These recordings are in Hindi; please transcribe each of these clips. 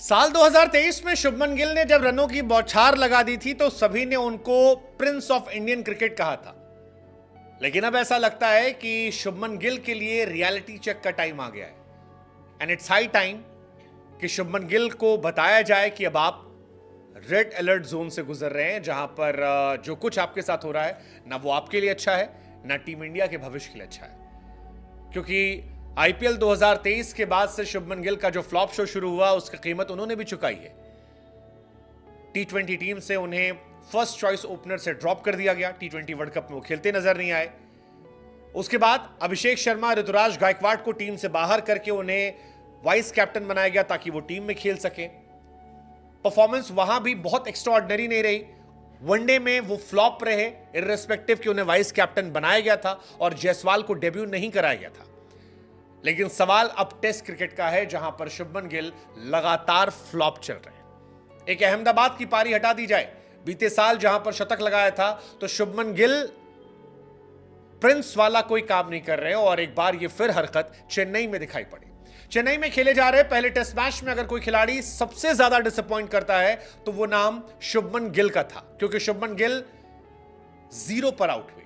साल 2023 में शुभमन गिल ने जब रनों की बौछार लगा दी थी तो सभी ने उनको प्रिंस ऑफ इंडियन क्रिकेट कहा था। लेकिन अब ऐसा लगता है कि शुभमन गिल के लिए रियलिटी चेक का टाइम आ गया है एंड इट्स हाई टाइम कि शुभमन गिल को बताया जाए कि अब आप रेड अलर्ट जोन से गुजर रहे हैं, जहां पर जो कुछ आपके साथ हो रहा है ना वो आपके लिए अच्छा है ना टीम इंडिया के भविष्य के लिए अच्छा है। क्योंकि आईपीएल 2023 के बाद से शुभमन गिल का जो फ्लॉप शो शुरू हुआ उसकी कीमत उन्होंने भी चुकाई है। टी20 टीम से उन्हें फर्स्ट चॉइस ओपनर से ड्रॉप कर दिया गया, टी20 वर्ल्ड कप में वो खेलते नजर नहीं आए। उसके बाद अभिषेक शर्मा, ऋतुराज गायकवाड़ को टीम से बाहर करके उन्हें वाइस कैप्टन बनाया गया ताकि वो टीम में खेल सके। परफॉर्मेंस वहां भी बहुत एक्स्ट्राऑर्डिनरी नहीं रही। वनडे में वो फ्लॉप रहे, इररिस्पेक्टिव कि उन्हें वाइस कैप्टन बनाया गया था और जायसवाल को डेब्यू नहीं कराया गया था। लेकिन सवाल अब टेस्ट क्रिकेट का है, जहां पर शुभमन गिल लगातार फ्लॉप चल रहे हैं। एक अहमदाबाद की पारी हटा दी जाए, बीते साल जहां पर शतक लगाया था तो शुभमन गिल प्रिंस वाला कोई काम नहीं कर रहे और एक बार ये फिर हरकत चेन्नई में दिखाई पड़ी। चेन्नई में खेले जा रहे पहले टेस्ट मैच में अगर कोई खिलाड़ी सबसे ज्यादा डिसअपॉइंट करता है तो वो नाम शुभमन गिल का था, क्योंकि शुभमन गिल 0 पर आउट हुए।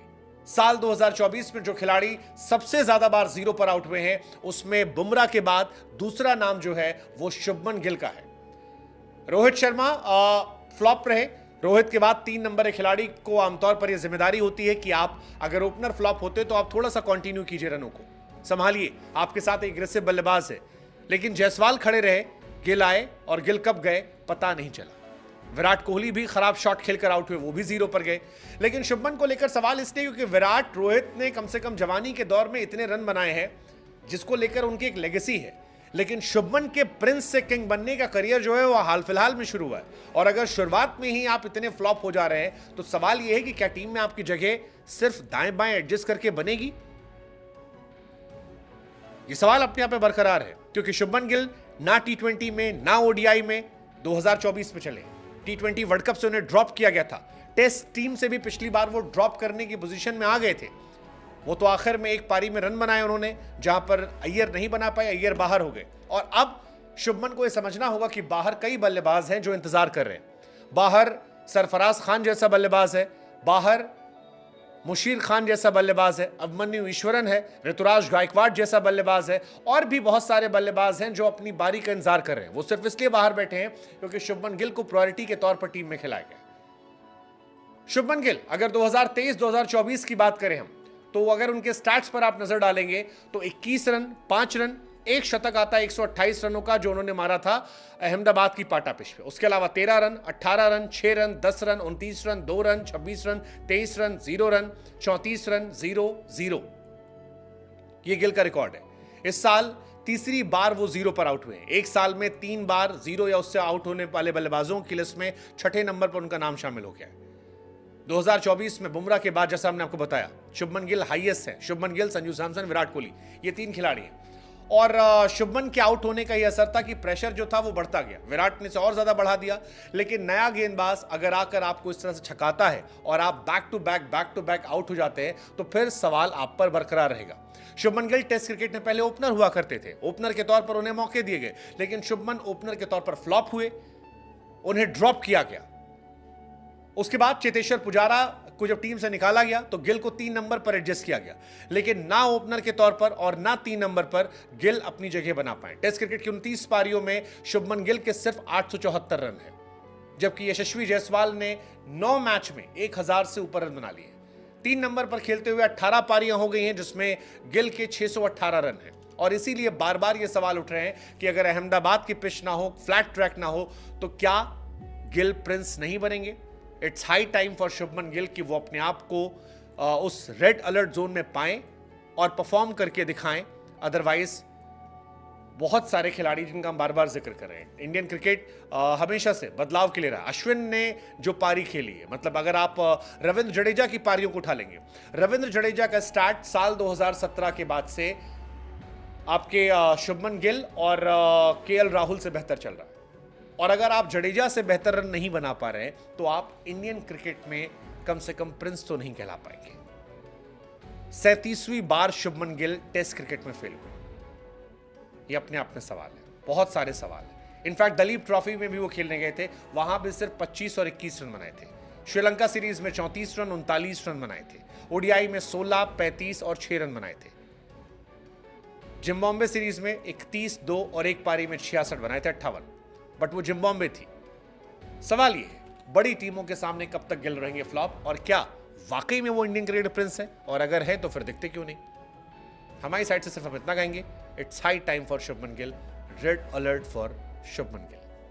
साल 2024 में जो खिलाड़ी सबसे ज्यादा बार 0 पर आउट हुए हैं उसमें बुमराह के बाद दूसरा नाम जो है वो शुभमन गिल का है। रोहित शर्मा फ्लॉप रहे। रोहित के बाद 3 नंबर के खिलाड़ी को आमतौर पर यह जिम्मेदारी होती है कि आप अगर ओपनर फ्लॉप होते तो आप थोड़ा सा कंटिन्यू कीजिए, रनों को संभालिए, आपके साथ एक एग्रेसिव बल्लेबाज है। लेकिन जायसवाल खड़े रहे, गिल आए और गिल कब गए पता नहीं चला। विराट कोहली भी खराब शॉट खेलकर आउट हुए, वो भी 0 पर गए। लेकिन शुभमन को लेकर सवाल इसलिए क्योंकि विराट, रोहित ने कम से कम जवानी के दौर में इतने रन बनाए हैं जिसको लेकर उनकी एक लेगेसी है। लेकिन शुभमन के प्रिंस से किंग बनने का करियर जो है वो हाल फिलहाल में शुरू हुआ है और अगर शुरुआत में ही आप इतने फ्लॉप हो जा रहे हैं तो सवाल यह है कि क्या टीम में आपकी जगह सिर्फ दाएं बाएं एडजस्ट करके बनेगी? ये सवाल अपने आप में बरकरार है, क्योंकि शुभमन गिल ना टी20 में ना ओडीआई में 2024 में चले। टी20 वर्ल्ड कप से उन्हें ड्रॉप किया गया था। टेस्ट टीम से भी पिछली बार वो ड्रॉप करने की पोजीशन में आ गए थे। वो तो आखिर में एक पारी में रन बनाए उन्होंने, जहां पर अय्यर नहीं बना पाए, अय्यर बाहर हो गए। और अब शुभमन को यह समझना होगा कि बाहर कई बल्लेबाज हैं जो इंतजार कर रहे हैं। बाहर सरफराज खान जैसा बल्लेबाज है, बाहर मुशीर खान जैसा बल्लेबाज है, अभिमन्यु ईश्वरन है, ऋतुराज गायकवाड़ जैसा बल्लेबाज है और भी बहुत सारे बल्लेबाज हैं जो अपनी बारी का इंतजार कर रहे हैं। वो सिर्फ इसलिए बाहर बैठे हैं क्योंकि शुभमन गिल को प्रायोरिटी के तौर पर टीम में खिलाया गया। शुभमन गिल अगर 2023-2024 की बात करें हम, तो अगर उनके स्टैट्स पर आप नजर डालेंगे तो 21 रन, 5 रन, एक शतक आता है 128 रनों का जो उन्होंने मारा था अहमदाबाद की पाटा पिच पे। उसके अलावा 13 run, 18 run, 6 run, 10 run, 29 run, 2 run, 26 run, 23 run, 0 run, 34 run, 0-0। ये गिल का रिकॉर्ड है। इस साल तीसरी बार वो 0 पर आउट हुए हैं। एक साल में 3 बार 0 या उससे आउट होने वाले बल्लेबाजों की लिस्ट में 6ठे नंबर पर उनका नाम शामिल हो गया है। 2024 में बुमराह के बाद जैसा हमने आपको बताया शुभमन गिल हाईएस्ट है। शुभमन गिल, संजू सैमसन, विराट कोहली, ये 3 खिलाड़ी हैं। और शुभमन के आउट होने का यह असर था कि प्रेशर जो था वो बढ़ता गया। विराट ने इसे और ज्यादा बढ़ा दिया। लेकिन नया गेंदबाज अगर आकर आपको इस तरह से छकाता है और आप बैक टू बैक आउट हो जाते हैं तो फिर सवाल आप पर बरकरार रहेगा। शुभमन गिल टेस्ट क्रिकेट में पहले ओपनर हुआ करते थे, ओपनर के तौर पर उन्हें मौके दिए गए, लेकिन शुभमन ओपनर के तौर पर फ्लॉप हुए, उन्हें ड्रॉप किया गया। उसके बाद चेतेश्वर पुजारा को जब टीम से निकाला गया तो गिल को 3 नंबर पर एडजस्ट किया गया, लेकिन ना ओपनर के तौर पर और ना 3 नंबर पर गिल अपनी जगह बना पाए। टेस्ट क्रिकेट की 29 पारियों में शुभमन गिल के सिर्फ 874 रन है, जबकि यशस्वी जायसवाल ने 9 मैच में 1000 से ऊपर रन बना लिए। 3 नंबर पर खेलते हुए 18 पारियां हो गई हैं जिसमें गिल के 618 रन हैं। और इसीलिए बार बार ये सवाल उठ रहे हैं कि अगर अहमदाबाद की पिच ना हो, फ्लैट ट्रैक ना हो, तो क्या गिल प्रिंस नहीं बनेंगे? It's high time for Shubman Gill कि वो अपने आप को उस रेड अलर्ट जोन में पाएं और परफॉर्म करके दिखाएं। अदरवाइज बहुत सारे खिलाड़ी जिनका हम बार बार जिक्र कर रहे हैं, इंडियन क्रिकेट हमेशा से बदलाव के लिए रहा। अश्विन ने जो पारी खेली है, मतलब अगर आप रविंद्र जडेजा की पारियों को उठा लेंगे, रविंद्र जडेजा का स्टार्ट साल 2017 के बाद से आपके शुभमन गिल और केएल राहुल से बेहतर चल रहा है। और अगर आप जडेजा से बेहतर रन नहीं बना पा रहे हैं तो आप इंडियन क्रिकेट में कम से कम प्रिंस तो नहीं कहला पाएंगे। 37वीं बार शुभमन गिल टेस्ट क्रिकेट में फेल हुए। ये अपने आप में सवाल है, बहुत सारे सवाल हैं। इनफैक्ट दलीप ट्रॉफी में भी वो खेलने गए थे, वहां भी सिर्फ 25 और 21 रन बनाए थे। श्रीलंका सीरीज में 34 रन 39 रन बनाए थे। ओडीआई में 16, 35 और 6 रन बनाए थे। जिम्बाब्वे सीरीज में 31, 2 और एक पारी में 66 बनाए थे, 58। बट वो जिम्बाब्वे थी। सवाल ये है, बड़ी टीमों के सामने कब तक गिल रहेंगे फ्लॉप, और क्या वाकई में वो इंडियन क्रिकेट प्रिंस है, और अगर है तो फिर दिखते क्यों नहीं। हमारी साइड से सिर्फ हम इतना कहेंगे, it's high time for Shubman Gill, red alert for Shubman Gill.